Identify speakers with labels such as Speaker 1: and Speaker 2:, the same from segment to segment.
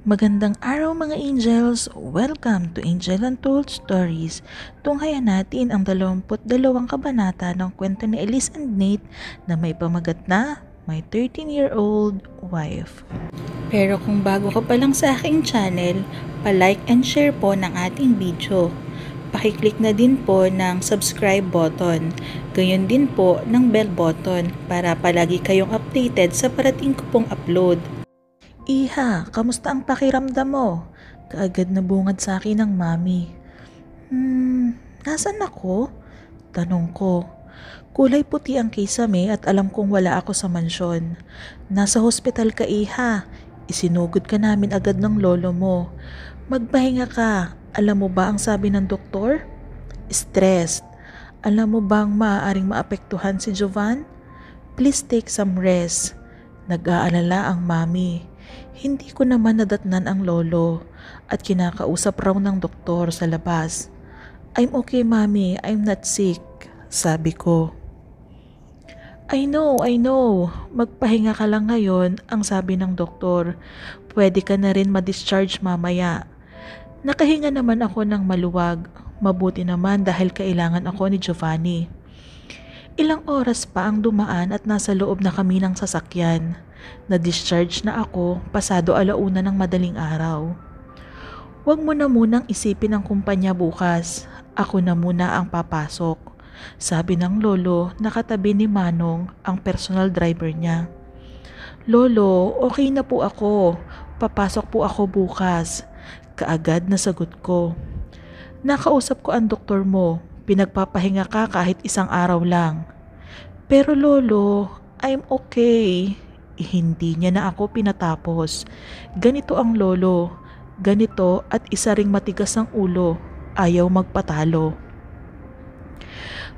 Speaker 1: Magandang araw mga angels! Welcome to Angel Untold Stories. Tunghayan natin ang 22 kabanata ng kwento ni Elise and Nate na may pamagat na My 13-Year-Old Wife. Pero kung bago ka pa lang sa aking channel, pa-like and share po ng ating video. Pakiclick na din po ng subscribe button. Gayon din po ng bell button para palagi kayong updated sa parating ko pong upload. Iha, kamusta ang pakiramdam mo? Kaagad na bungad sa akin ng mami. Nasaan ako? Tanong ko. Kulay puti ang kisame at alam kong wala ako sa mansyon. Nasa hospital ka, Iha. Isinugod ka namin agad ng lolo mo. Magpahinga ka. Alam mo ba ang sabi ng doktor? Stressed. Alam mo bang maaaring maapektuhan si Jovan? Please take some rest. Nag-aalala ang mami. Hindi ko naman nadatnan ang lolo at kinakausap raw ng doktor sa labas. I'm okay, mami. I'm not sick, sabi ko. I know. Magpahinga ka lang ngayon, ang sabi ng doktor. Pwede ka na rin ma-discharge mamaya. Nakahinga naman ako ng maluwag. Mabuti naman dahil kailangan ako ni Giovanni. Ilang oras pa ang dumaan at nasa loob na kami ng sasakyan. Na-discharge na ako pasado 1:00 ng madaling araw. Huwag mo na munang isipin ang kumpanya bukas. Ako na muna ang papasok, sabi ng lolo na katabi ni Manong, ang personal driver niya. Lolo, okay na po ako. Papasok po ako bukas. Kaagad na sagot ko. Nakausap ko ang doktor mo. Pinagpapahinga ka kahit isang araw lang. Pero lolo, I'm okay. Hindi niya na ako pinatapos. Ganito ang lolo. Ganito at isa ring matigas ang ulo. Ayaw magpatalo.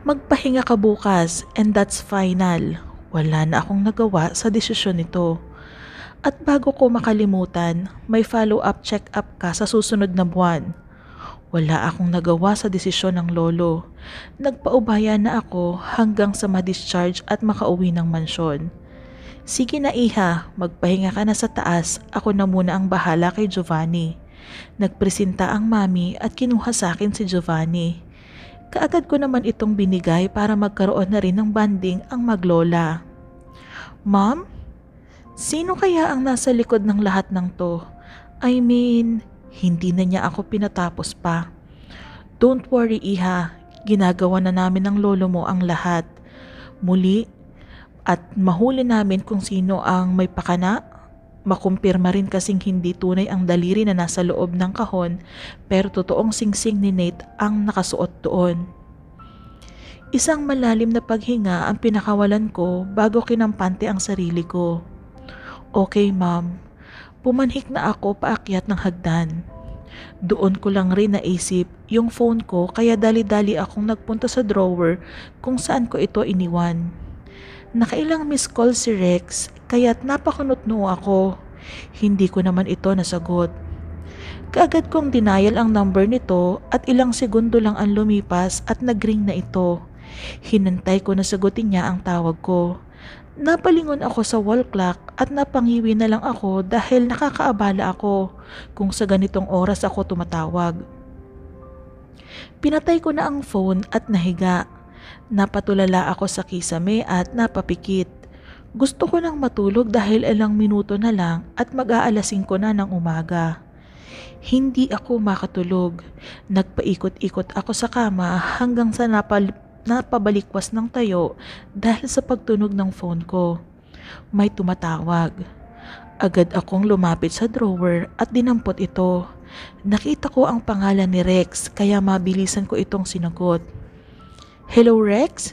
Speaker 1: Magpahinga ka bukas and that's final. Wala na akong nagawa sa desisyon nito. At bago ko makalimutan, may follow-up check-up ka sa susunod na buwan. Wala akong nagawa sa desisyon ng lolo. Nagpaubaya na ako hanggang sa ma-discharge at makauwi ng mansyon. Sige na, Iha, magpahinga ka na sa taas. Ako na muna ang bahala kay Giovanni. Nagpresenta ang mami at kinuha sa akin si Giovanni. Kaagad ko naman itong binigay para magkaroon na rin ng banding ang maglola. Mom? Sino kaya ang nasa likod ng lahat ng to? I mean, hindi na niya ako pinatapos pa. Don't worry, Iha. Ginagawa na namin ng lolo mo ang lahat. Muli, at mahuli namin kung sino ang may pakana. Makumpirma rin kasing hindi tunay ang daliri na nasa loob ng kahon pero totoong singsing ni Nate ang nakasuot doon. Isang malalim na paghinga ang pinakawalan ko bago kinampante ang sarili ko. Okay, ma'am. Pumanhik na ako paakyat ng hagdan. Doon ko lang rin naisip yung phone ko kaya dali-dali akong nagpunta sa drawer kung saan ko ito iniwan. Nakailang miss call si Rex kaya't napakunot-noo ako. Hindi ko naman ito nasagot. Kaagad kong denial ang number nito at ilang segundo lang ang lumipas at nagring na ito. Hinantay ko na sagutin niya ang tawag ko. Napalingon ako sa wall clock at napangiwi na lang ako dahil nakakaabala ako kung sa ganitong oras ako tumatawag. Pinatay ko na ang phone at nahiga. Napatulala ako sa kisame at napapikit. Gusto ko nang matulog dahil ilang minuto na lang at mag-aalasing ko na ng umaga. Hindi ako makatulog. Nagpaikot-ikot ako sa kama hanggang sa napabalikwas ng tayo dahil sa pagtunog ng phone ko. May tumatawag. Agad akong lumapit sa drawer at dinampot ito. Nakita ko ang pangalan ni Rex kaya mabilisan ko itong sinagot. Hello, Rex?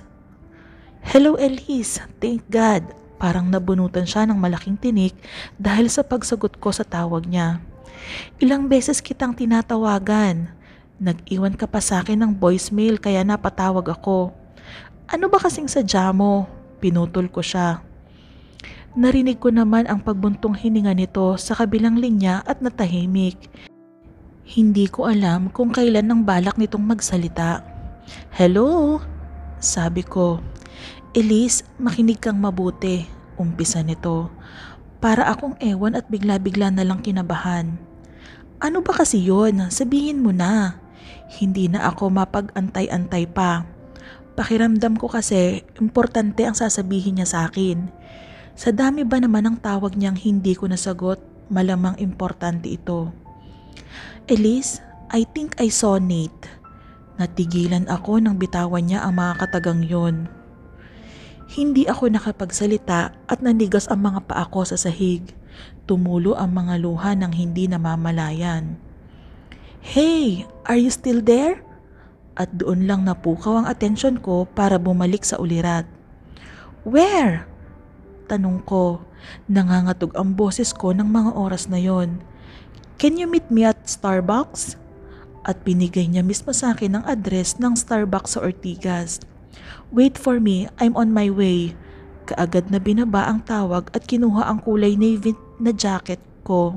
Speaker 1: Hello, Elise. Thank God. Parang nabunutan siya ng malaking tinik dahil sa pagsagot ko sa tawag niya. Ilang beses kitang tinatawagan. Nag-iwan ka pa sa akin ng voicemail kaya napatawag ako. Ano ba kasing sadya mo? Pinutol ko siya. Narinig ko naman ang pagbuntong hininga nito sa kabilang linya at natahimik. Hindi ko alam kung kailan nang balak nitong magsalita. Hello? Sabi ko. Elise, makinig kang mabuti. Umpisa nito. Para akong ewan at bigla-bigla na lang kinabahan. Ano ba kasi yon? Sabihin mo na. Hindi na ako mapag-antay-antay pa. Pakiramdam ko kasi importante ang sasabihin niya sa akin. Sa dami ba naman ang tawag niyang hindi ko nasagot, malamang importante ito. Elise, I think I saw Nate. Natigilan ako nang bitawan niya ang mga katagang yon. Hindi ako nakapagsalita at nanigas ang mga paa ko sa sahig. Tumulo ang mga luha ng hindi namamalayan. Hey, are you still there? At doon lang napukaw ang atensyon ko para bumalik sa ulirat. Where? Tanong ko. Nangangatog ang boses ko ng mga oras na yon. Can you meet me at Starbucks? At binigay niya mismo sa akin ang address ng Starbucks sa Ortigas. Wait for me, I'm on my way. Kaagad na binaba ang tawag at kinuha ang kulay navy na jacket ko.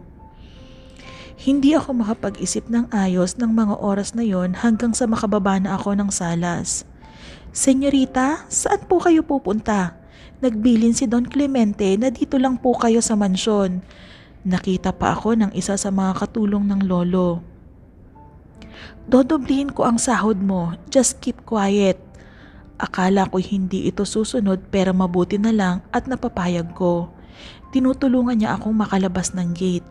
Speaker 1: Hindi ako makapag-isip ng ayos ng mga oras na yon hanggang sa makababa na ako ng salas. Senyorita, saan po kayo pupunta? Nagbilin si Don Clemente na dito lang po kayo sa mansyon. Nakita pa ako ng isa sa mga katulong ng lolo. Dodoblihin ko ang sahod mo, just keep quiet. Akala ko hindi ito susunod pero mabuti na lang at napapayag ko. Tinutulungan niya akong makalabas ng gate.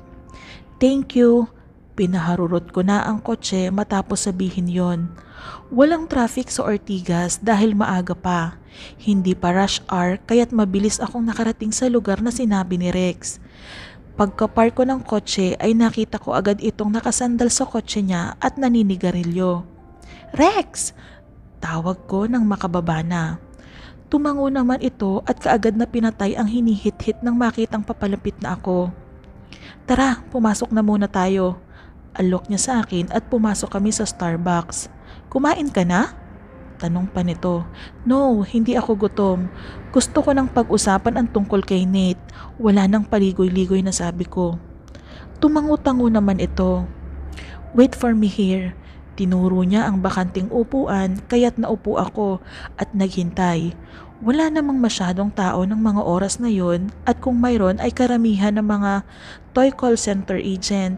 Speaker 1: Thank you. Pinaharurot ko na ang kotse matapos sabihin yon. Walang traffic sa Ortigas dahil maaga pa. Hindi pa rush hour kaya't mabilis akong nakarating sa lugar na sinabi ni Rex. Pagkapark ko ng kotse ay nakita ko agad itong nakasandal sa kotse niya at naninigarilyo. Rex! Tawag ko nang makababa na. Tumango naman ito at kaagad na pinatay ang hinihit-hit nang makitang papalapit na ako. Tara, pumasok na muna tayo. Alok niya sa akin at pumasok kami sa Starbucks. Kumain ka na? Tanong pa nito. No, hindi ako gutom. Gusto ko nang pag-usapan ang tungkol kay Nate. Wala nang paligoy-ligoy na sabi ko. Tumango-tango naman ito. Wait for me here. Tinuro niya ang bakanting upuan kaya't naupo ako at naghintay. Wala namang masyadong tao ng mga oras na yon at kung mayroon ay karamihan ng mga toy call center agent.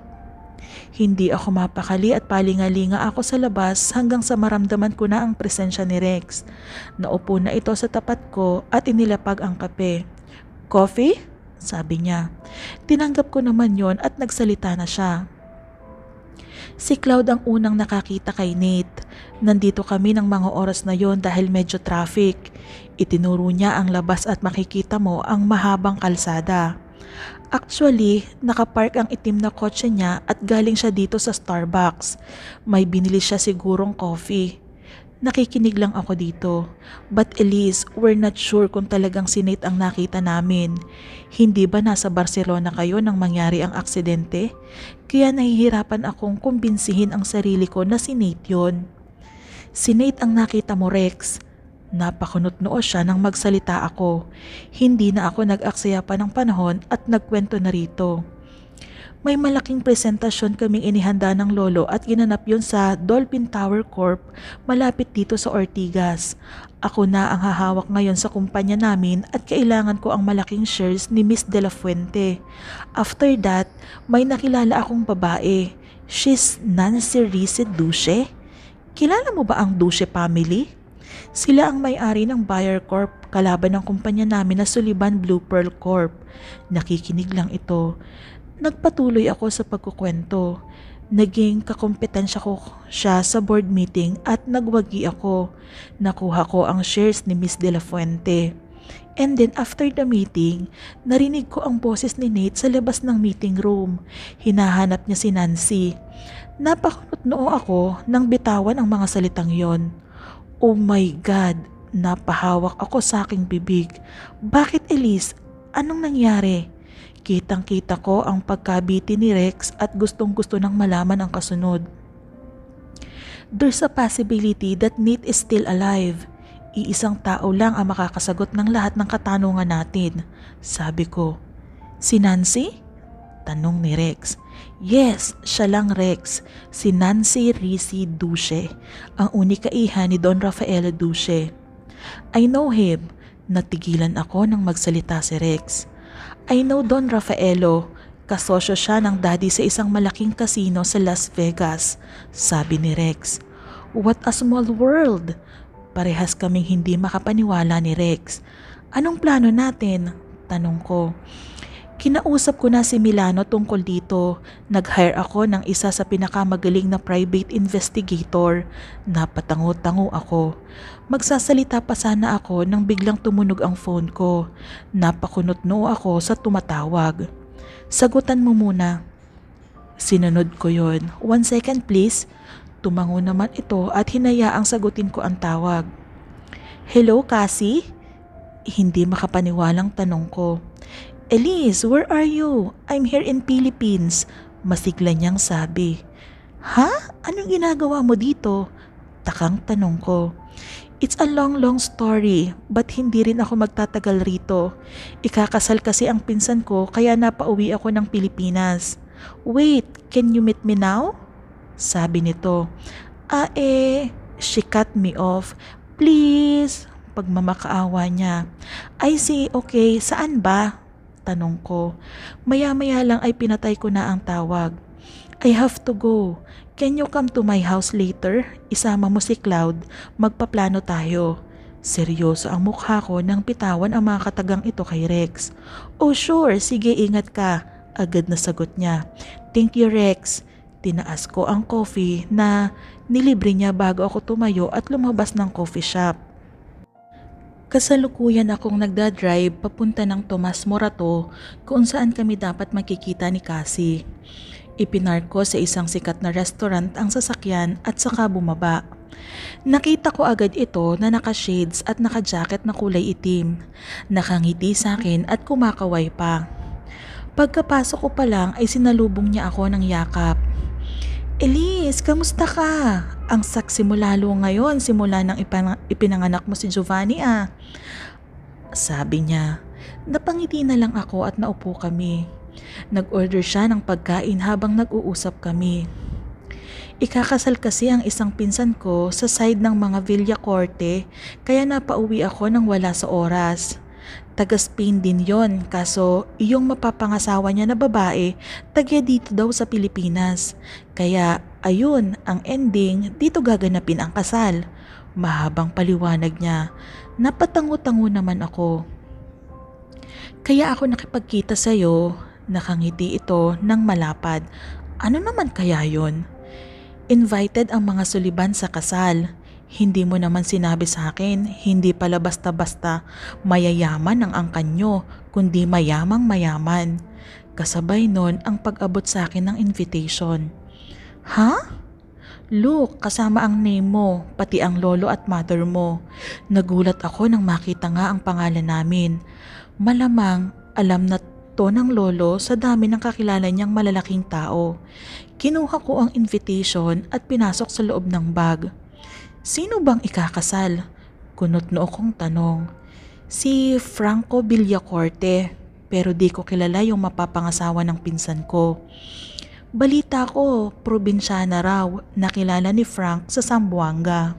Speaker 1: Hindi ako mapakali at palingalinga ako sa labas hanggang sa maramdaman ko na ang presensya ni Rex. Naupo na ito sa tapat ko at inilapag ang kape. Coffee? Sabi niya. Tinanggap ko naman yon at nagsalita na siya. Si Cloud ang unang nakakita kay Nate. Nandito kami ng mga oras na yon dahil medyo traffic. Itinuro niya ang labas at makikita mo ang mahabang kalsada. Actually, nakapark ang itim na kotse niya at galing siya dito sa Starbucks. May binili siya sigurong coffee. Nakikinig lang ako dito. But Elise, we're not sure kung talagang si Nate ang nakita namin. Hindi ba nasa Barcelona kayo nang mangyari ang aksidente? Kaya nahihirapan akong kumbinsihin ang sarili ko na si Nate yon. Si Nate ang nakita mo, Rex. Napakunot-noo siya nang magsalita ako. Hindi na ako nag-aksaya pa ng panahon at nagkwento na rito. May malaking presentasyon kaming inihanda ng lolo at ginanap yun sa Dolphin Tower Corp malapit dito sa Ortigas. Ako na ang hahawak ngayon sa kumpanya namin at kailangan ko ang malaking shares ni Miss De La Fuente. After that, may nakilala akong babae. She's Nancy Rice Duce. Kilala mo ba ang Duce family? Sila ang may-ari ng Bayer Corp, kalaban ng kumpanya namin na Sullivan Blue Pearl Corp. Nakikinig lang ito. Nagpatuloy ako sa pagkukwento. Naging kakompetensya ko siya sa board meeting at nagwagi ako. Nakuha ko ang shares ni Miss De La Fuente. And then after the meeting, narinig ko ang boses ni Nate sa labas ng meeting room. Hinahanap niya si Nancy. Napakunot-noo ako nang bitawan ang mga salitang yon. Oh my God! Napahawak ako sa aking bibig. Bakit, Elise? Anong nangyari? Kitang-kita ko ang pagkabiti ni Rex at gustong-gusto nang malaman ang kasunod. There's a possibility that Nate is still alive. Iisang tao lang ang makakasagot ng lahat ng katanungan natin, sabi ko. Si Nancy? Tanong ni Rex. Yes, siya lang, Rex. Si Nancy Rice Duce, ang unika iha ni Don Rafael Duce. I know him. Natigilan ako nang magsalita si Rex. I know Don Rafaelo. Kasosyo siya ng daddy sa isang malaking casino sa Las Vegas, sabi ni Rex. What a small world! Parehas kaming hindi makapaniwala ni Rex. Anong plano natin? Tanong ko. Kinausap ko na si Milano tungkol dito. Nag-hire ako ng isa sa pinakamagaling na private investigator. Napatango-tango ako. Magsasalita pa sana ako nang biglang tumunog ang phone ko. Napakunot-noo ako sa tumatawag. Sagutan mo muna. Sinunod ko yon. 1 second please. Tumango naman ito at hinayaang sagutin ko ang tawag. Hello, Cassie? Hindi makapaniwalang tanong ko. Elise, where are you? I'm here in Philippines. Masigla niyang sabi. Ha? Anong ginagawa mo dito? Takang tanong ko. It's a long story, but hindi rin ako magtatagal rito. Ikakasal kasi ang pinsan ko kaya napauwi ako ng Pilipinas. Wait, can you meet me now? Sabi nito. She cut me off. Please. Pagmamakaawa niya. I see, okay, saan ba? Tanong ko. Maya-maya lang ay pinatay ko na ang tawag. I have to go. Can you come to my house later? Isama mo si Cloud. Magpaplano tayo. Seryoso ang mukha ko nang pitawan ang mga katagang ito kay Rex. Oh sure, sige ingat ka. Agad na sagot niya. Thank you Rex. Tinaas ko ang coffee na nilibre niya bago ako tumayo at lumabas ng coffee shop. Kasalukuyan akong nagdadrive papunta ng Tomas Morato kung saan kami dapat makikita ni Cassie. Ipinark ko sa isang sikat na restaurant ang sasakyan at saka bumaba. Nakita ko agad ito na naka-shades at naka-jacket na kulay itim. Nakangiti sa akin at kumakaway pa. Pagkapasok ko pa lang ay sinalubong niya ako ng yakap. Elise, kamusta ka? Ang saksi mo lalo ngayon simula nang ipinanganak mo si Giovanni ah. Sabi niya. Napangiti na lang ako at naupo kami. Nag-order siya ng pagkain habang nag-uusap kami. Ikakasal kasi ang isang pinsan ko sa side ng mga Villacorte kaya napauwi ako nang wala sa oras. Taga Spain din yon, kaso iyong mapapangasawa niya na babae taga dito daw sa Pilipinas. Kaya ayun, ang ending, dito gaganapin ang kasal. Mahabang paliwanag niya. Napatango-tango naman ako. Kaya ako nakipagkita sa'yo, nakangiti ito ng malapad. Ano naman kaya yon? Invited ang mga suliban sa kasal. Hindi mo naman sinabi sa akin, hindi pala basta-basta mayayaman ang angkan nyo, kundi mayamang mayaman. Kasabay nun ang pag-abot sa akin ng invitation. Ha? Look, kasama ang name mo, pati ang lolo at mother mo. Nagulat ako nang makita nga ang pangalan namin. Malamang alam na to ng lolo sa dami ng kakilala niyang malalaking tao. Kinuha ko ang invitation at pinasok sa loob ng bag. Sino bang ikakasal? Kunot noo kong tanong. Si Franco Villacorte, pero di ko kilala yung mapapangasawa ng pinsan ko. Balita ko, probinsyana raw, nakilala ni Frank sa Zamboanga.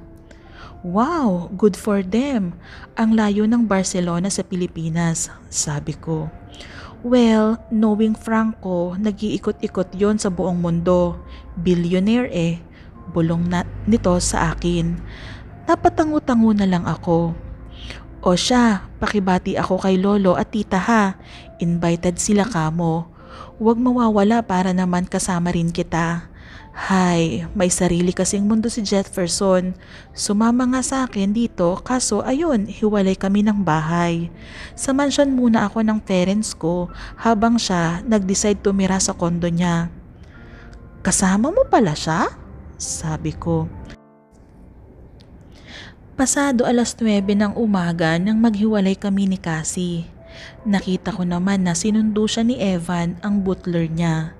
Speaker 1: Wow, good for them. Ang layo ng Barcelona sa Pilipinas, sabi ko. Well, knowing Franco, nag-iikot-ikot yon sa buong mundo. Billionaire eh. Bulong na nito sa akin. Napatango-tango na lang ako. O siya, pakibati ako kay lolo at tita ha. Invited sila kamo. Huwag mawawala para naman kasama rin kita. Hay, may sarili kasing mundo si Jefferson. Sumama nga sa akin dito kaso ayun, hiwalay kami ng bahay. Sa mansyon muna ako ng parents ko habang siya nag-decide tumira sa kondo niya. Kasama mo pala siya? Sabi ko. Pasado 9:00 ng umaga nang maghiwalay kami ni Cassie. Nakita ko naman na sinundo siya ni Evan, ang butler niya.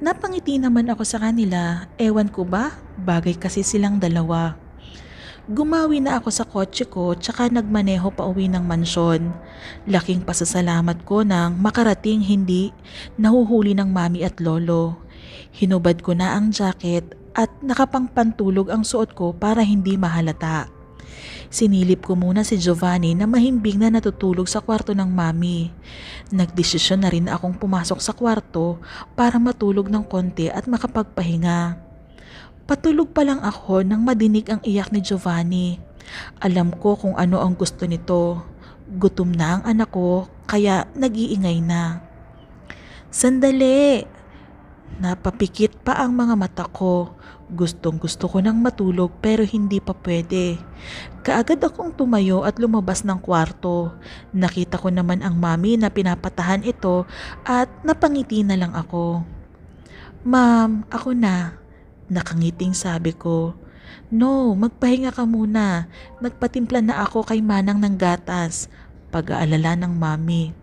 Speaker 1: Napangiti naman ako sa kanila, ewan ko ba, bagay kasi silang dalawa. Gumawi na ako sa kotse ko tsaka nagmaneho pa uwi ng mansyon. Laking pasasalamat ko nang makarating hindi nahuhuli ng mami at lolo. Hinubad ko na ang jacket at nakapangpantulog ang suot ko para hindi mahalata. Sinilip ko muna si Giovanni na mahimbing na natutulog sa kwarto ng mami. Nagdesisyon na rin akong pumasok sa kwarto para matulog ng konti at makapagpahinga. Patulog pa lang ako nang madinig ang iyak ni Giovanni. Alam ko kung ano ang gusto nito. Gutom na ang anak ko kaya nag-iingay na. Sandali! Napapikit pa ang mga mata ko. Gustong gusto ko nang matulog pero hindi pa pwede. Kaagad akong tumayo at lumabas ng kwarto. Nakita ko naman ang mami na pinapatahan ito at napangiti na lang ako. Ma'am, ako na. Nakangiting sabi ko. No, magpahinga ka muna. Nagpatimpla na ako kay Manang ng gatas. Pag-aalala ng mami.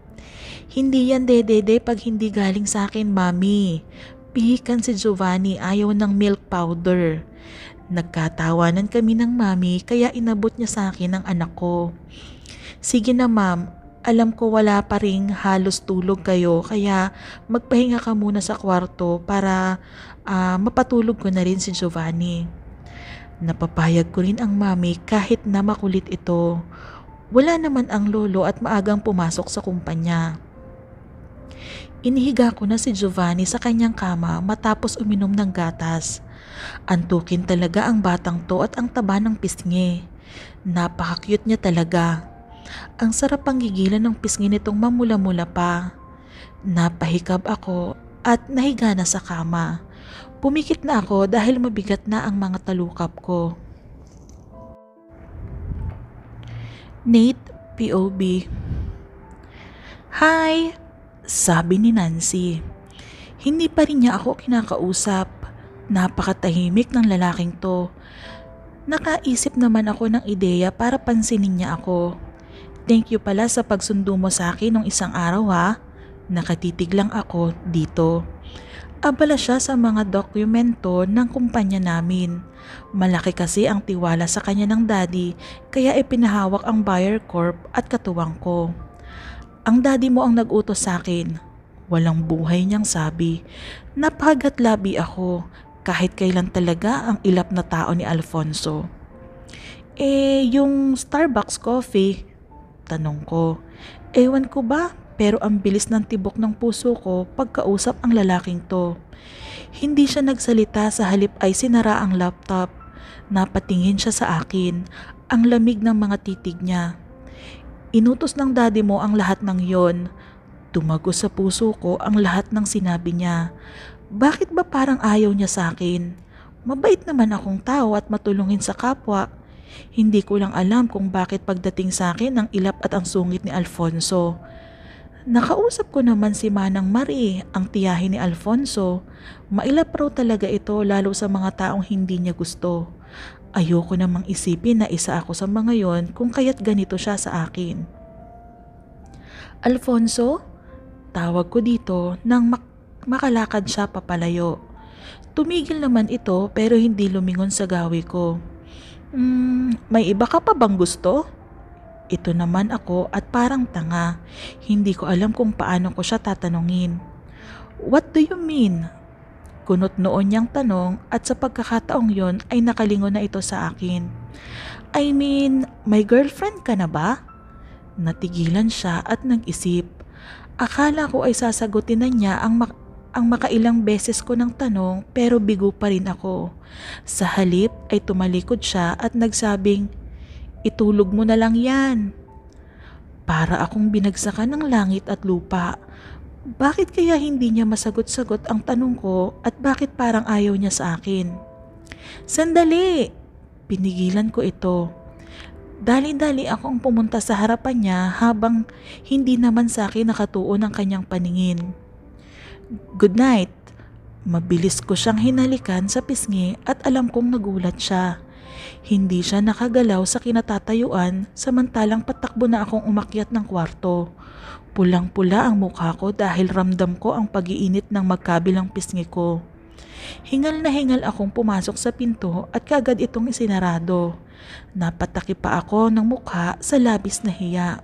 Speaker 1: Hindi yan dede pag hindi galing sa akin, mami. Pihikan si Giovanni, ayaw ng milk powder. Nagkatawanan kami ng mami kaya inabot niya sa akin ang anak ko. Sige na ma'am, alam ko wala pa ring halos tulog kayo kaya magpahinga ka muna sa kwarto para mapatulog ko na rin si Giovanni. Napapayag ko rin ang mami kahit na makulit ito. Wala naman ang lolo at maagang pumasok sa kumpanya. Inihiga ko na si Giovanni sa kanyang kama matapos uminom ng gatas. Antukin talaga ang batang to at ang taba ng pisngi. Napaka-cute niya talaga. Ang sarap ang gigilan ng pisngi nitong mamula-mula pa. Napahikab ako at nahiga na sa kama. Pumikit na ako dahil mabigat na ang mga talukap ko. Nate, POB. Hi! Sabi ni Nancy. Hindi pa rin niya ako kinakausap. Napakatahimik ng lalaking to. Nakaisip naman ako ng ideya para pansinin niya ako. Thank you pala sa pagsundo mo sa akin nung isang araw ha. Nakatitig lang ako dito. Abala siya sa mga dokumento ng kumpanya namin. Malaki kasi ang tiwala sa kanya ng daddy kaya ipinahawak ang buyer corp at katuwang ko. Ang daddy mo ang nag-utos sa akin. Walang buhay niyang sabi. Napakagatlabi ako kahit kailan talaga ang ilap na tao ni Alfonso. Yung Starbucks coffee? Tanong ko. Ewan ko ba pero ang bilis ng tibok ng puso ko pagkausap ang lalaking to. Hindi siya nagsalita sa halip ay sinara ang laptop. Napatingin siya sa akin. Ang lamig ng mga titig niya. Inutos ng daddy mo ang lahat ng yon. Tumago sa puso ko ang lahat ng sinabi niya. Bakit ba parang ayaw niya sa akin? Mabait naman akong tao at matulungin sa kapwa. Hindi ko lang alam kung bakit pagdating sa akin ang ilap at ang sungit ni Alfonso. Nakausap ko naman si Manang Marie, ang tiyahin ni Alfonso. Mailap raw talaga ito lalo sa mga taong hindi niya gusto. Ayoko namang isipin na isa ako sa mga yon kung kaya't ganito siya sa akin. Alfonso? Tawag ko dito nang makalakad siya papalayo. Tumigil naman ito pero hindi lumingon sa gawi ko. May iba ka pa bang gusto? Ito naman ako at parang tanga. Hindi ko alam kung paano ko siya tatanungin. What do you mean? Kunot noon niyang tanong at sa pagkakataong yon ay nakalingon na ito sa akin. I mean, may girlfriend ka na ba? Natigilan siya at nag-isip. Akala ko ay sasagutin na niya ang makailang beses ko ng tanong pero bigo pa rin ako. Sa halip ay tumalikod siya at nagsabing, itulog mo na lang yan. Para akong binagsakan ng langit at lupa. Bakit kaya hindi niya masagot-sagot ang tanong ko at bakit parang ayaw niya sa akin? Sandali! Pinigilan ko ito. Dali-dali akong pumunta sa harapan niya habang hindi naman sa akin nakatuon ang kanyang paningin. Good night. Mabilis ko siyang hinalikan sa pisngi at alam kong nagulat siya. Hindi siya nakagalaw sa kinatatayuan samantalang patakbo na akong umakyat ng kwarto. Pulang-pula ang mukha ko dahil ramdam ko ang pag-iinit ng magkabilang pisngi ko. Hingal na hingal akong pumasok sa pinto at kagad itong isinarado. Napataki pa ako ng mukha sa labis na hiya.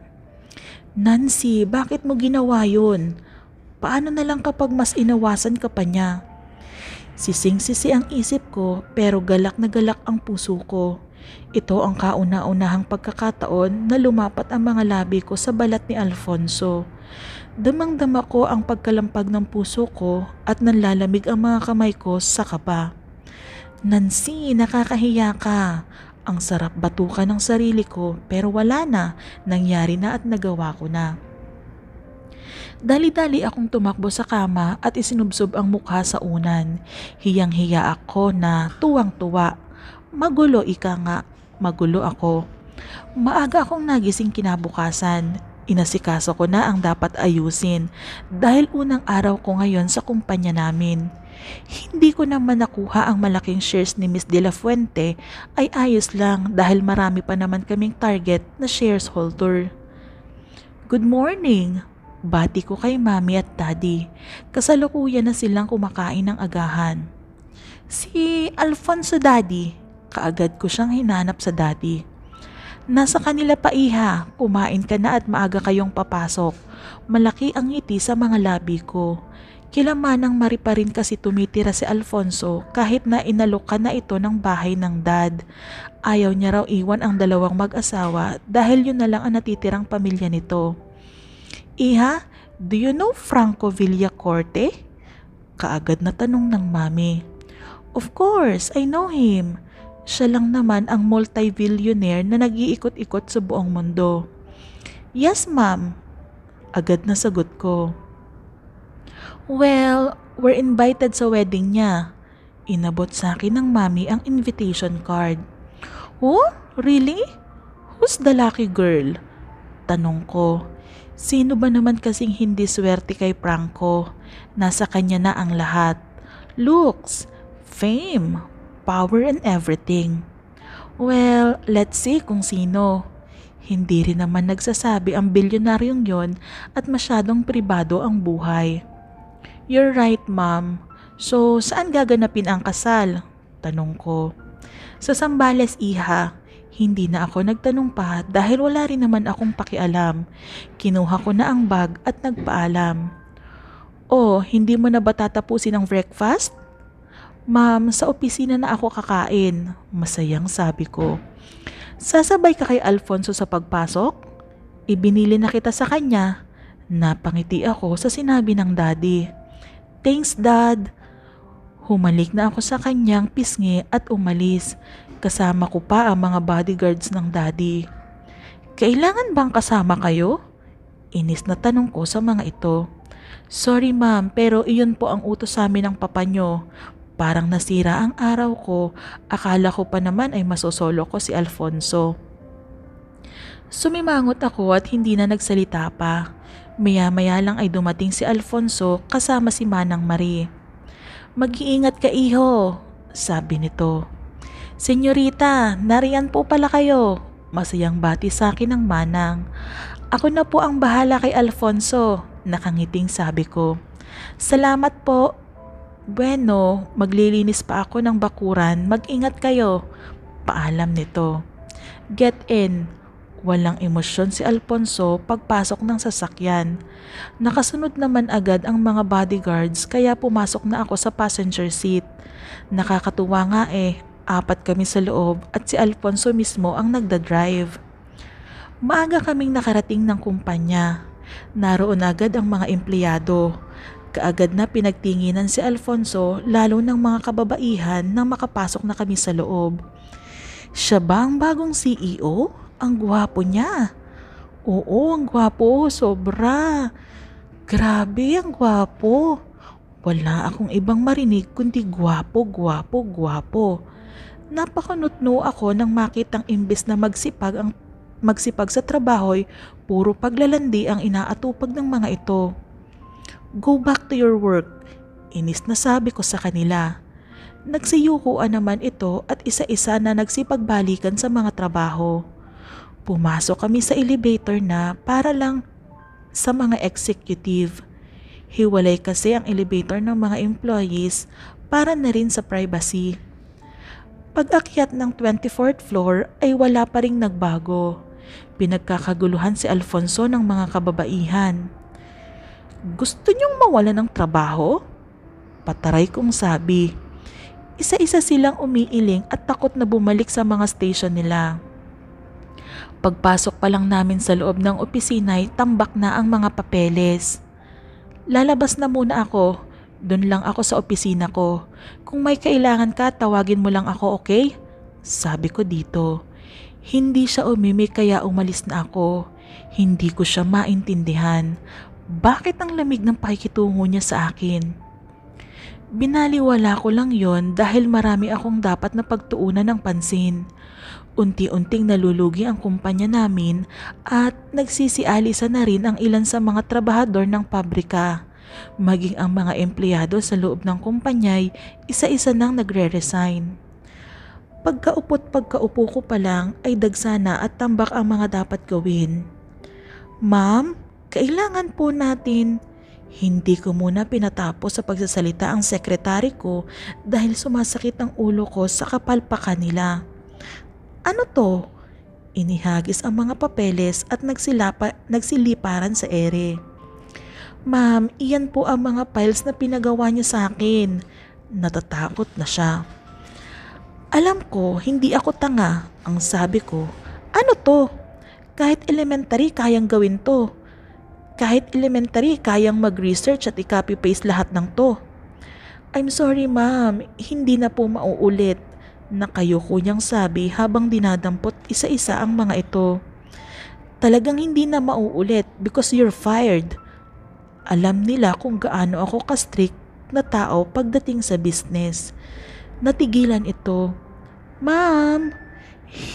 Speaker 1: Nancy, bakit mo ginawa yun? Paano na lang kapag mas inawasan ka pa niya? Sising-sisi ang isip ko pero galak na galak ang puso ko. Ito ang kauna-unahang pagkakataon na lumapat ang mga labi ko sa balat ni Alfonso. Damang-dama ko ang pagkalampag ng puso ko at nanlalamig ang mga kamay ko sa kaba. Nancy, nakakahiya ka. Ang sarap batukan ng sarili ko pero wala na, nangyari na at nagawa ko na. Dali-dali akong tumakbo sa kama at isinubsob ang mukha sa unan. Hiyang-hiya ako na tuwang-tuwa. Magulo ika nga, magulo ako. Maaga akong nagising kinabukasan. Inasikaso ko na ang dapat ayusin dahil unang araw ko ngayon sa kumpanya namin. Hindi ko naman nakuha ang malaking shares ni Miss De La Fuente ay ayos lang dahil marami pa naman kaming target na shares holder. Good morning! Bati ko kay mami at daddy. Kasalukuyan na silang kumakain ng agahan. Si Alfonso daddy, kaagad ko siyang hinanap sa daddy. Nasa kanila pa iha, kumain ka na at maaga kayong papasok. Malaki ang ngiti sa mga labi ko. Kilamanang mari pa rin kasi tumitira si Alfonso kahit na inalok ka na ito ng bahay ng dad. Ayaw niya raw iwan ang dalawang mag-asawa dahil yun na lang ang natitirang pamilya nito. Iha, do you know Franco Villacorte? Kaagad na tanong ng mami. Of course, I know him. Siya lang naman ang multi-billionaire na nag-iikot-ikot sa buong mundo. Yes, ma'am. Agad na sagot ko. Well, we're invited sa wedding niya. Inabot sa akin ng mami ang invitation card. Oh, really? Who's the lucky girl? Tanong ko. Sino ba naman kasing hindi swerte kay Franco? Nasa kanya na ang lahat. Looks, fame, power and everything. Well, let's see kung sino. Hindi rin naman nagsasabi ang bilyonaryong yon at masyadong pribado ang buhay. You're right, ma'am. So, saan gaganapin ang kasal? Tanong ko. Sa Sambales, iha. Hindi na ako nagtanong pa dahil wala rin naman akong pakialam. Kinuha ko na ang bag at nagpaalam. Oh, hindi mo na ba tatapusin ang breakfast? Ma'am, sa opisina na ako kakain. Masayang sabi ko. Sasabay ka kay Alfonso sa pagpasok? Ibinili na kita sa kanya. Napangiti ako sa sinabi ng daddy. Thanks, dad. Humalik na ako sa kanyang pisngi at umalis. Kasama ko pa ang mga bodyguards ng daddy. Kailangan bang kasama kayo? Inis na tanong ko sa mga ito. Sorry ma'am, pero iyon po ang utos sa amin ng papa nyo. Parang nasira ang araw ko. Akala ko pa naman ay masosolo ko si Alfonso. Sumimangot ako at hindi na nagsalita pa. Maya-maya lang ay dumating si Alfonso kasama si Manang Marie. Mag-iingat ka iho, sabi nito. Senyorita, nariyan po pala kayo. Masayang bati sa akin ng manang. Ako na po ang bahala kay Alfonso, nakangiting sabi ko. Salamat po. Bueno, maglilinis pa ako ng bakuran, mag-ingat kayo. Paalam nito. Get in. Walang emosyon si Alfonso pagpasok ng sasakyan. Nakasunod naman agad ang mga bodyguards kaya pumasok na ako sa passenger seat. Nakakatuwa nga 4 kami sa loob at si Alfonso mismo ang nagdadrive. Maaga kaming nakarating ng kumpanya. Naroon agad ang mga empleyado. Kaagad na pinagtinginan si Alfonso lalo ng mga kababaihan nang makapasok na kami sa loob. Siya ba ang bagong CEO? Ang gwapo niya. Oo, ang gwapo, sobra. Grabe, ang gwapo. Wala akong ibang marinig kundi gwapo, gwapo, gwapo. Napakanutno ako nang makitang imbes na magsipag sa trabaho'y puro paglalandi ang inaatupag ng mga ito. Go back to your work, inis na sabi ko sa kanila. Nagsiyukuan naman ito at isa-isa na nagsipagbalikan sa mga trabaho. Pumasok kami sa elevator na para lang sa mga executive. Hiwalay kasi ang elevator ng mga employees para na rin sa privacy. Pag-akyat ng 24th floor ay wala pa ring nagbago. Pinagkakaguluhan si Alfonso ng mga kababaihan. Gusto niyong mawala ng trabaho? Pataray kong sabi. Isa-isa silang umiiling at takot na bumalik sa mga station nila. Pagpasok pa lang namin sa loob ng opisina ay tambak na ang mga papeles. Lalabas na muna ako. Doon lang ako sa opisina ko. Kung may kailangan ka, tawagin mo lang ako, okay? Sabi ko dito. Hindi siya umimik kaya umalis na ako. Hindi ko siya maintindihan. Bakit ang lamig ng pakikitungo niya sa akin? Binaliwala ko lang yon dahil marami akong dapat na pagtuunan ng pansin. Unti-unting nalulugi ang kumpanya namin at nagsisialisa na rin ang ilan sa mga trabahador ng pabrika. Maging ang mga empleyado sa loob ng kumpanya'y isa-isa nang nagre-resign. Pagkaupo ko pa lang ay dagsana at tambak ang mga dapat gawin. Ma'am, kailangan po natin. Hindi ko muna pinatapos sa pagsasalita ang sekretary ko dahil sumasakit ang ulo ko sa kapalpakan nila. Ano to? Inihagis ang mga papeles at nagsiliparan sa ere. Ma'am, iyan po ang mga files na pinagawa niya sa akin. Natatakot na siya. Alam ko, hindi ako tanga. Ang sabi ko, ano to? Kahit elementary kayang gawin to. Kahit elementary kayang mag-research at i-copy-paste lahat ng to. I'm sorry ma'am, hindi na po mauulit. Nakayuko niyang sabi habang dinadampot isa-isa ang mga ito. Talagang hindi na mauulit because you're fired. Alam nila kung gaano ako ka-strict na tao pagdating sa business. Natigilan ito. Ma'am,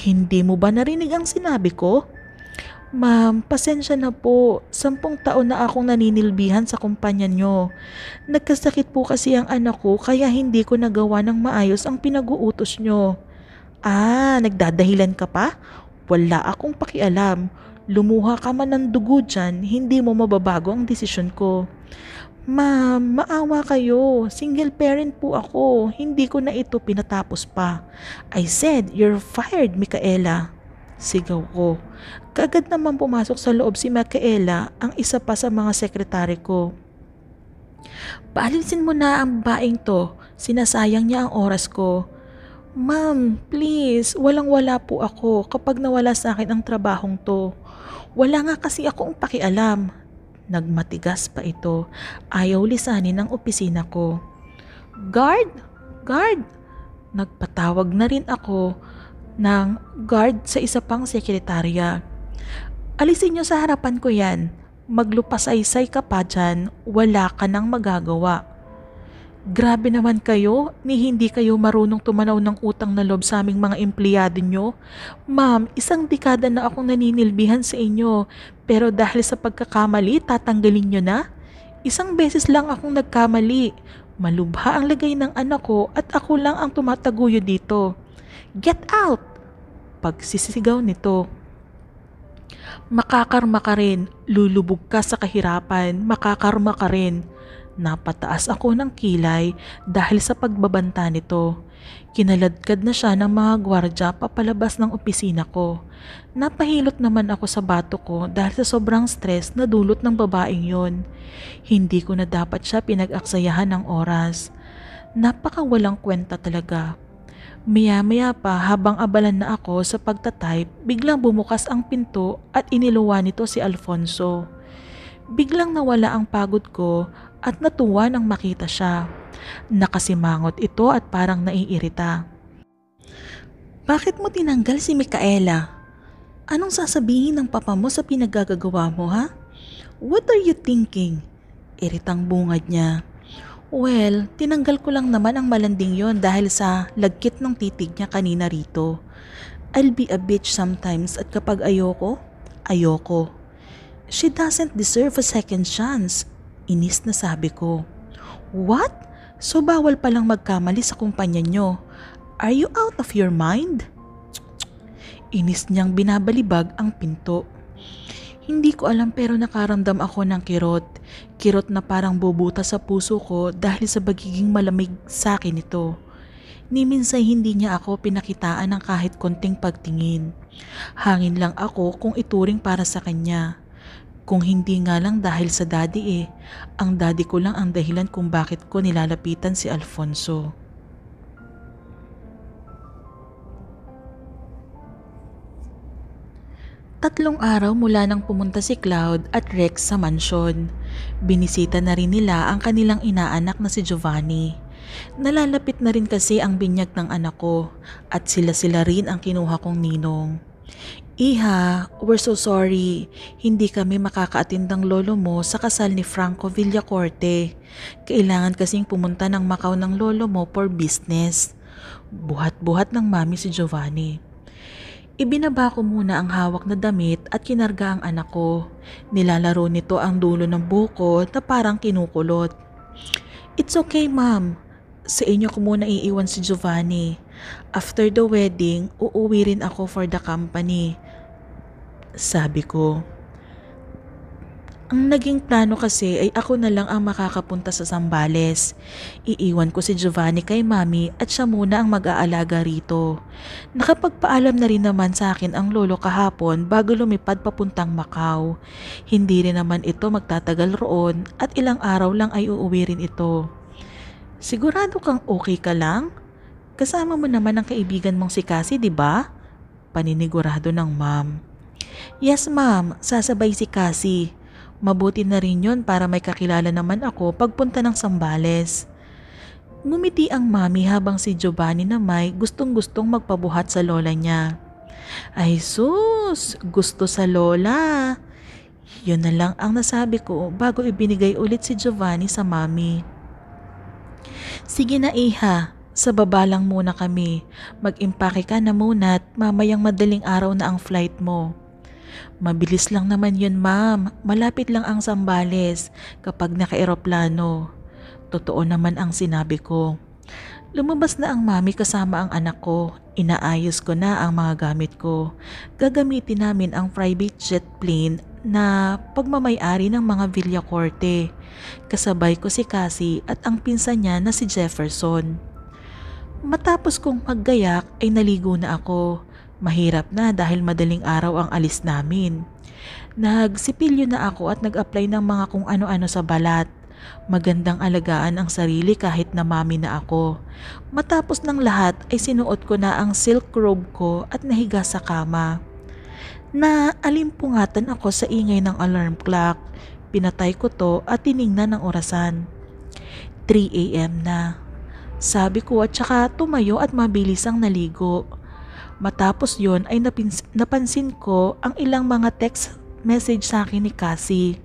Speaker 1: hindi mo ba narinig ang sinabi ko? Ma'am, pasensya na po. 10 taon na akong naninilbihan sa kumpanya nyo. Nagkasakit po kasi ang anak ko kaya hindi ko nagawa ng maayos ang pinag-uutos nyo. Nagdadahilan ka pa? Wala akong pakialam. Lumuha ka man ng dugo dyan, hindi mo mababago ang desisyon ko. Ma'am, maawa kayo. Single parent po ako. Hindi ko na ito pinatapos pa. I said, you're fired, Micaela. Sigaw ko. Kaagad naman pumasok sa loob si Micaela, ang isa pa sa mga sekretary ko. Paalisin mo na ang baing to. Sinasayang niya ang oras ko. Ma'am, please, walang-wala po ako kapag nawala sa akin ang trabahong to. Wala nga kasi akong pakialam. Nagmatigas pa ito. Ayaw lisanin ang opisina ko. Guard! Guard! Nagpatawag na rin ako ng guard sa isa pang sekretarya. Alisin niyo sa harapan ko yan. Maglupasaysay ka pa dyan, wala ka nang magagawa. Grabe naman kayo, ni hindi kayo marunong tumanaw ng utang na loob sa aming mga empleyado nyo. Ma'am, 1 dekada na akong naninilbihan sa inyo, pero dahil sa pagkakamali, tatanggalin nyo na? 1 beses lang akong nagkamali. Malubha ang lagay ng anak ko at ako lang ang tumataguyo dito. Get out! Pagsisigaw nito. Makakarma ka rin, lulubog ka sa kahirapan, makakarma ka rin. Napataas ako ng kilay dahil sa pagbabanta nito. Kinaladkad na siya ng mga gwardya papalabas ng opisina ko. Napahilot naman ako sa bato ko dahil sa sobrang stress na dulot ng babaeng yon. Hindi ko na dapat siya pinag-aksayahan ng oras. Napakawalang kwenta talaga. Maya-maya pa habang abalan na ako sa pagtatype, biglang bumukas ang pinto at iniluwa nito si Alfonso. Biglang nawala ang pagod ko at natuwa nang makita siya. Nakasimangot ito at parang naiirita. Bakit mo tinanggal si Micaela? Anong sasabihin ng papa mo sa pinagagagawa mo ha? What are you thinking? Iritang bungad niya. Well, tinanggal ko lang naman ang malanding yon dahil sa lagkit ng titig niya kanina rito. I'll be a bitch sometimes at kapag ayoko, ayoko. She doesn't deserve a second chance. Inis na sabi ko. What? So bawal palang magkamali sa kumpanya nyo. Are you out of your mind? Inis niyang binabalibag ang pinto. Hindi ko alam pero nakaramdam ako ng kirot. Kirot na parang bubuta sa puso ko dahil sa pagiging malamig sa akin ito. Ni minsan hindi niya ako pinakitaan ng kahit konting pagtingin. Hangin lang ako kung ituring para sa kanya. Kung hindi nga lang dahil sa daddy ang daddy ko lang ang dahilan kung bakit ko nilalapitan si Alfonso. 3 araw mula nang pumunta si Cloud at Rex sa mansyon. Binisita na rin nila ang kanilang inaanak na si Giovanni. Nalalapit na rin kasi ang binyag ng anak ko at sila rin ang kinuha kong ninong. Iha, we're so sorry. Hindi kami makaka-attend ng lolo mo sa kasal ni Franco Villacorte. Kailangan kasing pumunta ng Macau ng lolo mo for business. Buhat-buhat ng mami si Giovanni. Ibinaba ko muna ang hawak na damit at kinarga ang anak ko. Nilalaro nito ang dulo ng buko na parang kinukulot. It's okay, ma'am. Sa inyo ko muna iiwan si Giovanni. After the wedding, uuwi rin ako for the company. Sabi ko. Ang naging plano kasi ay ako na lang ang makakapunta sa Zambales. Iiwan ko si Giovanni kay mami at siya muna ang mag-aalaga rito. Nakapagpaalam na rin naman sa akin ang lolo kahapon bago lumipad papuntang Macau. Hindi rin naman ito magtatagal roon at ilang araw lang ay uuwi rin ito. Sigurado kang okay ka lang? Kasama mo naman ang kaibigan mong si Cassie, di ba? Paninigurado ng ma'am. Yes ma'am, sasabay si Cassie. Mabuti na rin yun para may kakilala naman ako pagpunta ng Zambales. Ngumiti ang mami habang si Giovanni na may gustong-gustong magpabuhat sa lola niya. Ay sus, gusto sa lola. Yun na lang ang nasabi ko bago ibinigay ulit si Giovanni sa mami. Sige na iha, sa baba lang muna kami. Mag-impake ka na muna at mamayang madaling araw na ang flight mo. Mabilis lang naman yun ma'am, malapit lang ang Zambales kapag naka-eroplano. Totoo naman ang sinabi ko. Lumabas na ang mami kasama ang anak ko, inaayos ko na ang mga gamit ko. Gagamitin namin ang private jet plane na pagmamayari ng mga Villacorte. Kasabay ko si Cassie at ang pinsan niya na si Jefferson. Matapos kong maggayak ay naligo na ako. Mahirap na dahil madaling araw ang alis namin. Nagsipilyo na ako at nag-apply ng mga kung ano-ano sa balat. Magandang alagaan ang sarili kahit na mami na ako. Matapos ng lahat ay sinuot ko na ang silk robe ko at nahiga sa kama. Naalimpungatan ako sa ingay ng alarm clock. Pinatay ko to at tiningnan ng orasan. 3 a.m. na. Sabi ko at saka tumayo at mabilis ang naligo. Matapos yon ay napansin ko ang ilang mga text message sa akin ni Cassie.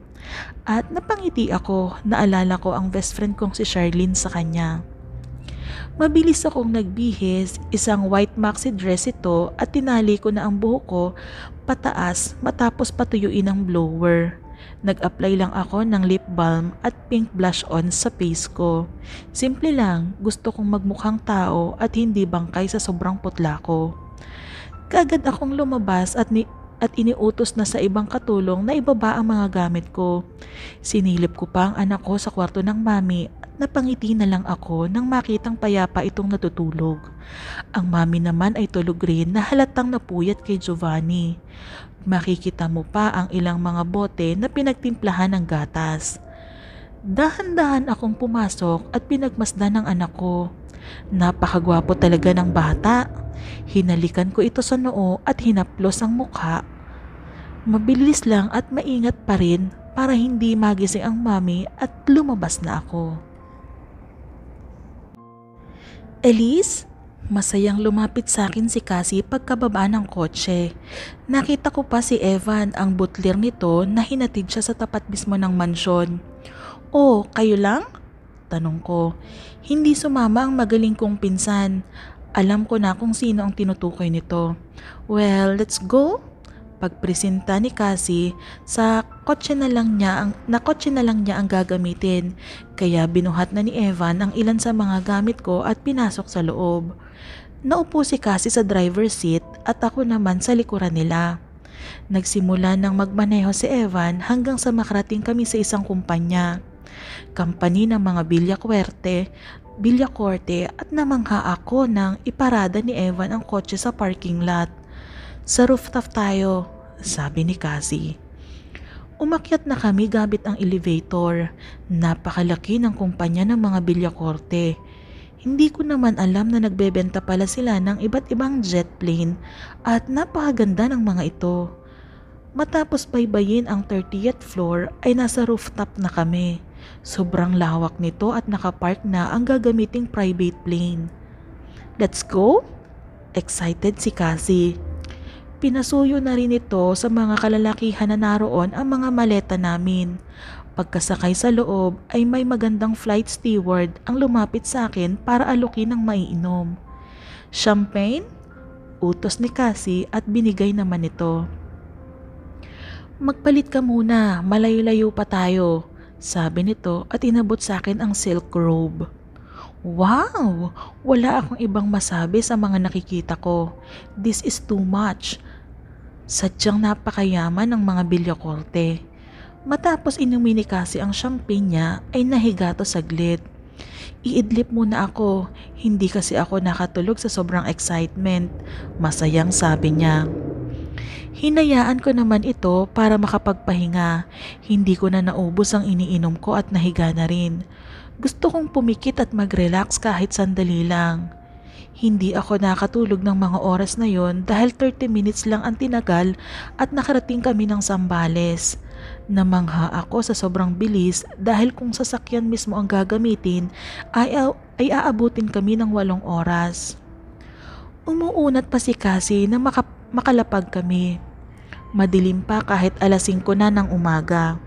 Speaker 1: At napangiti ako, naalala ko ang best friend kong si Charlene sa kanya. Mabilis akong nagbihis, isang white maxi dress ito at tinali ko na ang buhok ko pataas matapos patuyuin ang blower. Nag-apply lang ako ng lip balm at pink blush on sa face ko. Simple lang, gusto kong magmukhang tao at hindi bangkay sa sobrang putla ko. Kaagad akong lumabas at iniutos na sa ibang katulong na ibaba ang mga gamit ko. Sinilip ko pa ang anak ko sa kwarto ng mami at napangiti na lang ako nang makitang payapa itong natutulog. Ang mami naman ay tulog rin na halatang napuyat kay Giovanni. Makikita mo pa ang ilang mga bote na pinagtimplahan ng gatas. Dahan-dahan akong pumasok at pinagmasdan ng anak ko. Napakagwapo talaga ng bata. Hinalikan ko ito sa noo at hinaplos ang mukha. Mabilis lang at maingat pa rin para hindi magising ang mami at lumabas na ako. Elise, masayang lumapit sa akin si Cassie pagkababa ng kotse. Nakita ko pa si Evan, ang butler nito na hinatid siya sa tapat mismo ng mansyon. Oh, kayo lang? Tanong ko. Hindi sumama ang magaling kong pinsan. Alam ko na kung sino ang tinutukoy nito. Well, let's go. Pagpresenta ni Cassie, sa kotse na lang niya ang gagamitin. Kaya binuhat na ni Evan ang ilan sa mga gamit ko at pinasok sa loob. Naupo si Cassie sa driver's seat at ako naman sa likuran nila. Nagsimula ng magmaneho si Evan hanggang sa makarating kami sa isang kumpanya. Company ng mga Villacorte at namangha ako nang iparada ni Evan ang kotse sa parking lot. Sa rooftop tayo, sabi ni Cassie. Umakyat na kami gamit ang elevator. Napakalaki ng kumpanya ng mga Villacorte. Hindi ko naman alam na nagbebenta pala sila ng iba't ibang jet plane at napakaganda ng mga ito. Matapos baybayin ang 30th floor ay nasa rooftop na kami. Sobrang lawak nito at nakapark na ang gagamiting private plane. Let's go? Excited si Cassie. Pinasuyo na rin ito sa mga kalalakihan na naroon ang mga maleta namin. Pagkasakay sa loob ay may magandang flight steward ang lumapit sa akin para alukin ng maiinom. Champagne? Utos ni Cassie at binigay naman ito. Magpalit ka muna, malayo-layo pa tayo, sabi nito at inabot sa akin ang silk robe. Wow! Wala akong ibang masabi sa mga nakikita ko. This is too much. Sadyang napakayaman ng mga Villacorte. Matapos inumin ni Cassie ang champagne niya ay nahiga to saglit. Iidlip muna ako, hindi kasi ako nakatulog sa sobrang excitement. Masayang sabi niya. Hinayaan ko naman ito para makapagpahinga. Hindi ko na naubos ang iniinom ko at nahiga na rin. Gusto kong pumikit at mag-relax kahit sandali lang. Hindi ako nakatulog ng mga oras na yon dahil 30 minutes lang ang tinagal at nakarating kami ng Zambales. Namangha ako sa sobrang bilis dahil kung sasakyan mismo ang gagamitin ay aabutin kami ng 8 oras. Umuunat pa si Cassie na makalapag kami. Madilim pa kahit alas 5 na ng umaga.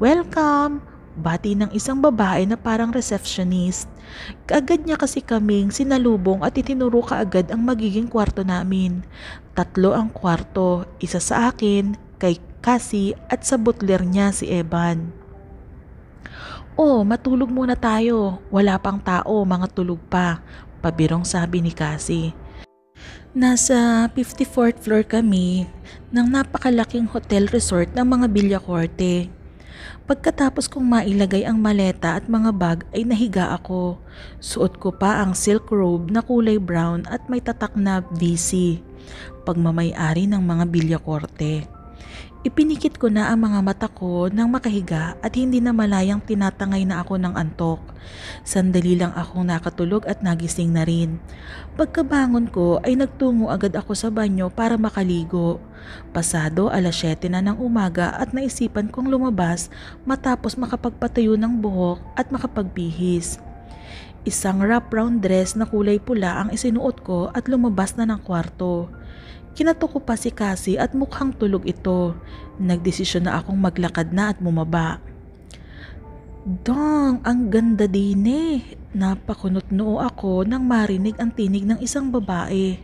Speaker 1: Welcome! Bati ng isang babae na parang receptionist. Kaagad niya kasi kaming sinalubong at itinuro kaagad ang magiging kwarto namin. 3 ang kwarto, isa sa akin, kay Cassie at sa butler niya si Evan. Oh, matulog muna tayo. Wala pang tao, mga tulog pa. Pabirong sabi ni Cassie. Nasa 54th floor kami ng napakalaking hotel resort ng mga Villacorte. Pagkatapos kong mailagay ang maleta at mga bag ay nahiga ako. Suot ko pa ang silk robe na kulay brown at may tatak na VC, pagmamay-ari ng mga Villacorte. Ipinikit ko na ang mga mata ko nang makahiga at hindi na malayang tinatangay na ako ng antok. Sandali lang akong nakatulog at nagising na rin. Pagkabangon ko ay nagtungo agad ako sa banyo para makaligo. Pasado alas 7 na ng umaga at naisipan kong lumabas matapos makapagpatayo ng buhok at makapagbihis. Isang wrap-round dress na kulay pula ang isinuot ko at lumabas na ng kwarto. Kinato ko pa si Cassie at mukhang tulog ito. Nagdesisyon na akong maglakad na at bumaba. Dong, ang ganda din eh. Napakunot noo ako nang marinig ang tinig ng isang babae.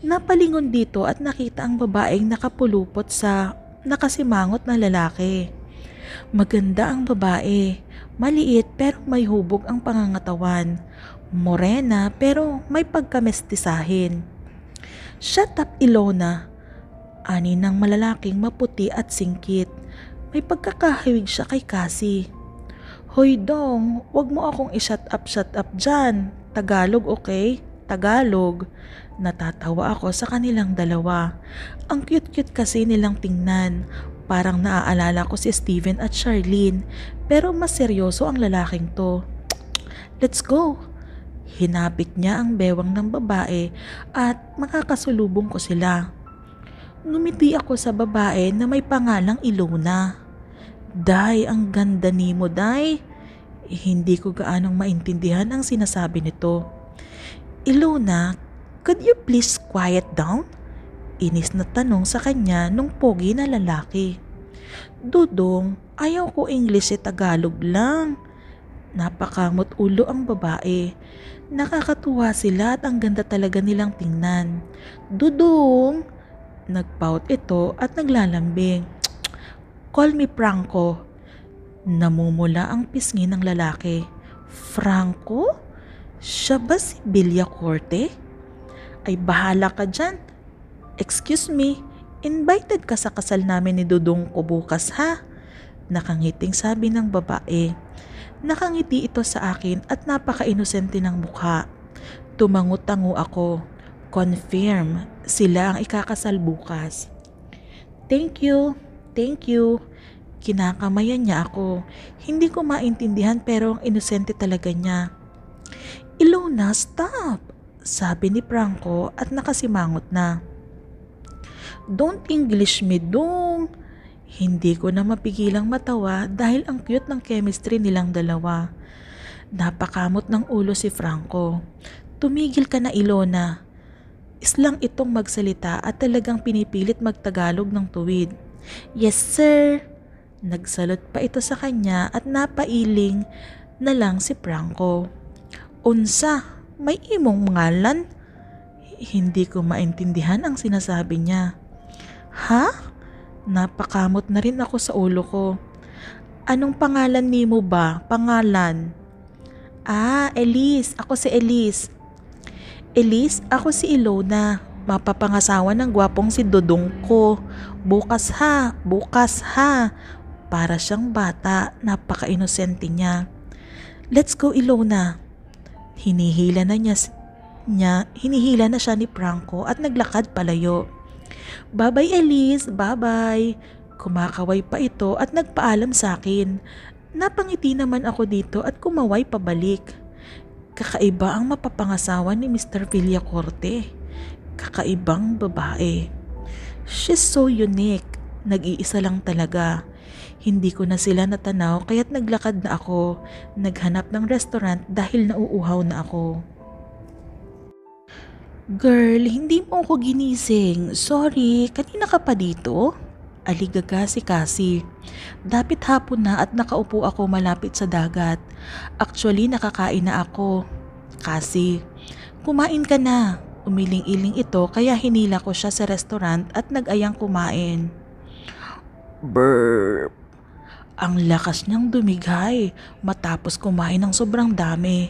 Speaker 1: Napalingon dito at nakita ang babaeng nakapulupot sa nakasimangot na lalaki. Maganda ang babae. Maliit pero may hubog ang pangangatawan. Morena pero may pagkamestisahin. Shut up, Ilona. Ani ng malalaking maputi at singkit. May pagkakahawig siya kay Cassie. Hoy Dong, wag mo akong i-shut up dyan. Tagalog, okay? Tagalog. Natatawa ako sa kanilang dalawa. Ang cute-cute kasi nilang tingnan. Parang naaalala ko si Steven at Charlene. Pero mas seryoso ang lalaking to. Let's go. Hinapit niya ang bewang ng babae at makakasulubong ko sila. Ngumiti ako sa babae na may pangalang Ilona. Day, ang ganda ni mo, Day. Hindi ko gaanong maintindihan ang sinasabi nito. Ilona, could you please quiet down? Inis na tanong sa kanya nung pogi na lalaki. Dudong, ayaw ko English Tagalog lang. Napakamot ulo ang babae. Nakakatuwa sila at ang ganda talaga nilang tingnan. Dudong! Nagpout ito at naglalambing. Call me Franco. Namumula ang pisngi ng lalaki. Franco? Siya ba si Villacorte? Ay bahala ka dyan. Excuse me, invited ka sa kasal namin ni Dudong ko bukas ha? Nakangiting sabi ng babae. Nakangiti ito sa akin at napaka-inosente ng mukha. Tumango-tango ako. Confirm, sila ang ikakasal bukas. Thank you. Kinakamayan niya ako. Hindi ko maintindihan pero ang inosente talaga niya. Ilona, stop! Sabi ni Franco at nakasimangot na. Don't English me dong. Hindi ko na mapigilang matawa dahil ang cute ng chemistry nilang dalawa. Napakamot ng ulo si Franco. Tumigil ka na, Ilona. Islang itong magsalita at talagang pinipilit magtagalog ng tuwid. Yes sir. Nagsalot pa ito sa kanya at napailing na lang si Franco. Unsa, may imong ngalan? Hindi ko maintindihan ang sinasabi niya. Ha? Napakamot na rin ako sa ulo ko. Anong pangalan nimo ba? Pangalan? Elise. Ako si Elise. Elise, ako si Ilona. Mapapangasawa ng gwapong si Dodong ko. Bukas ha. Para siyang bata, napaka-inosente niya. Let's go, Ilona. Hinihila na siya ni Franco at naglakad palayo. Bye-bye Elise, bye-bye. Kumakaway pa ito at nagpaalam sa akin. Napangiti naman ako dito at kumaway pabalik. Kakaiba ang mapapangasawa ni Mr. Villacorte. Kakaibang babae. She's so unique. Nag-iisa lang talaga. Hindi ko na sila natanaw kaya't naglakad na ako. Naghanap ng restaurant dahil nauuhaw na ako. Girl, hindi mo ako ginising. Sorry, kanina ka pa dito? Aligaga si Cassie. Dapit hapon na at nakaupo ako malapit sa dagat. Actually, nakakain na ako. Cassie, kumain ka na. Umiling-iling ito kaya hinila ko siya sa restaurant at nag-ayang kumain. Burp. Ang lakas niyang dumigay matapos kumain ng sobrang dami.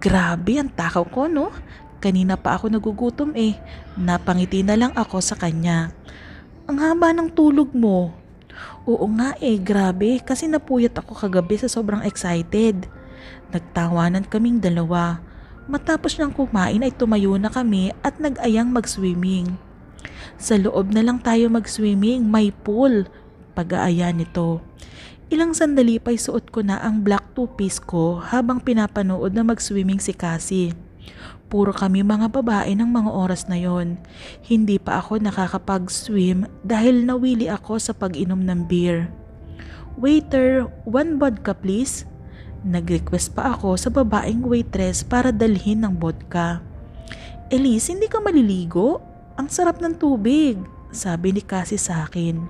Speaker 1: Grabe ang takaw ko, no? Kanina pa ako nagugutom eh. Napangiti na lang ako sa kanya. Ang haba ng tulog mo. Oo nga eh, grabe kasi napuyat ako kagabi sa sobrang excited. Nagtawanan kaming dalawa. Matapos niyang kumain ay tumayo na kami at nag-ayang mag-swimming. Sa loob na lang tayo mag-swimming, may pool. Pag-aaya nito. Ilang sandali pa'y suot ko na ang black two-piece ko habang pinapanood na mag-swimming si Cassie. Puro kami mga babae ng mga oras na yon. Hindi pa ako nakakapag-swim dahil nawili ako sa pag-inom ng beer. Waiter, 1 vodka please. Nag-request pa ako sa babaeng waitress para dalhin ng vodka. Elise, hindi ka maliligo? Ang sarap ng tubig, sabi ni Cassie sa akin.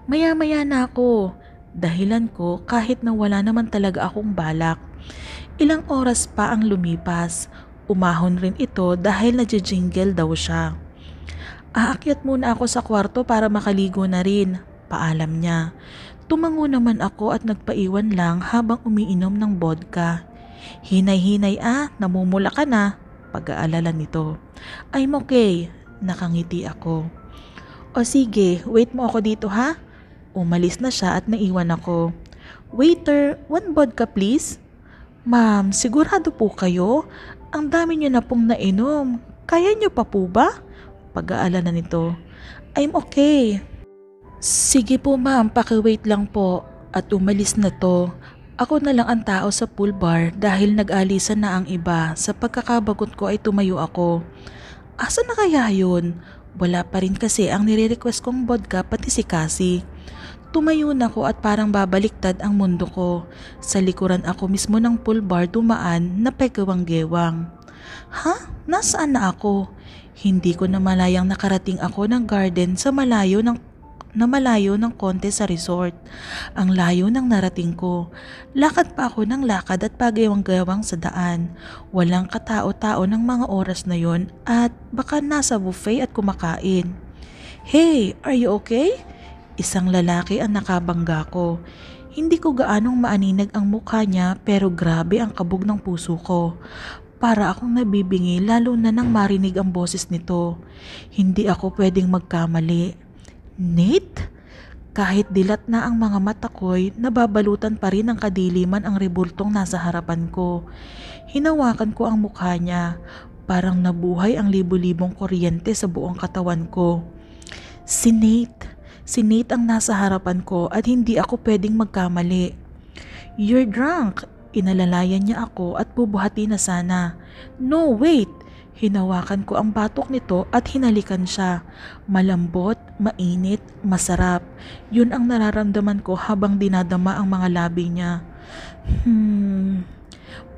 Speaker 1: Maya-maya na ako. Dahilan ko kahit na wala naman talaga akong balak. Ilang oras pa ang lumipas. Umahon rin ito dahil nadjingle daw siya. Aakyat muna ako sa kwarto para makaligo na rin, paalam niya. Tumango naman ako at nagpaiwan lang habang umiinom ng vodka. Hinay-hinay namumula ka na, pag-aalala nito. I'm okay, nakangiti ako. O sige, wait mo ako dito ha? Umalis na siya at naiwan ako. Waiter, 1 vodka please. Ma'am, sigurado po kayo? Ang dami niyo na pong nainom. Kaya niyo pa po ba? Pag-aalala nito. I'm okay. Sige po ma'am, paki-wait lang po. At umalis na to. Ako na lang ang tao sa pool bar dahil nag-alisan na ang iba. Sa pagkakabagot ko ay tumayo ako. Asa na kaya yun? Wala pa rin kasi ang nire-request kong vodka pati si Cassie. Tumayo na ko at parang babaliktad ang mundo ko. Sa likuran ako mismo ng pool bar dumaan na pegawang-gewang. Ha? Nasaan na ako? Hindi ko na malayang nakarating ako ng garden sa malayo ng konti sa resort. Ang layo ng narating ko. Lakad pa ako ng lakad at pagewang-gewang sa daan. Walang katao-tao ng mga oras na yon at baka nasa buffet at kumakain. Hey, are you okay? Isang lalaki ang nakabangga ko. Hindi ko gaanong maaninag ang mukha niya pero grabe ang kabog ng puso ko. Para akong nabibingi lalo na nang marinig ang boses nito. Hindi ako pwedeng magkamali. Nate? Kahit dilat na ang mga mata ko'y nababalutan pa rin ng kadiliman ang rebultong nasa harapan ko. Hinawakan ko ang mukha niya. Parang nabuhay ang libu-libong kuryente sa buong katawan ko. Si Nate. Si Nate ang nasa harapan ko at hindi ako pwedeng magkamali. You're drunk. Inalalayan niya ako at bubuhati na sana. No, wait. Hinawakan ko ang batok nito at hinalikan siya. Malambot, mainit, masarap. Yun ang nararamdaman ko habang dinadama ang mga labi niya.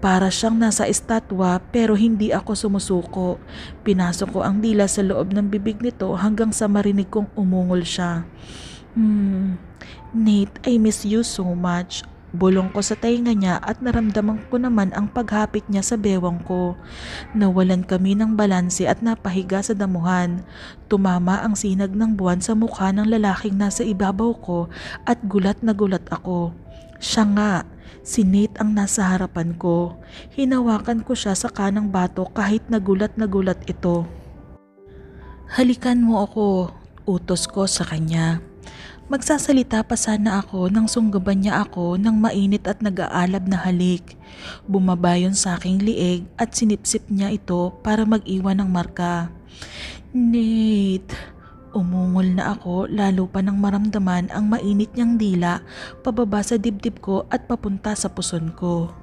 Speaker 1: Para siyang nasa estatwa pero hindi ako sumusuko. Pinasok ko ang dila sa loob ng bibig nito hanggang sa marinig kong umungol siya. Nate, I miss you so much. Bulong ko sa tainga niya at naramdaman ko naman ang paghapit niya sa bewang ko. Nawalan kami ng balanse at napahiga sa damuhan. Tumama ang sinag ng buwan sa mukha ng lalaking nasa ibabaw ko at gulat na gulat ako. Siya nga, si Nate ang nasa harapan ko. Hinawakan ko siya sa kanang batok kahit nagulat na gulat ito. Halikan mo ako, utos ko sa kanya. Magsasalita pa sana ako nang sunggaban niya ako ng mainit at nag-aalab na halik. Bumaba yun sa aking liig at sinipsip niya ito para mag-iwan ng marka. Nate, umungol na ako lalo pa nang maramdaman ang mainit niyang dila pababa sa dibdib ko at papunta sa puson ko.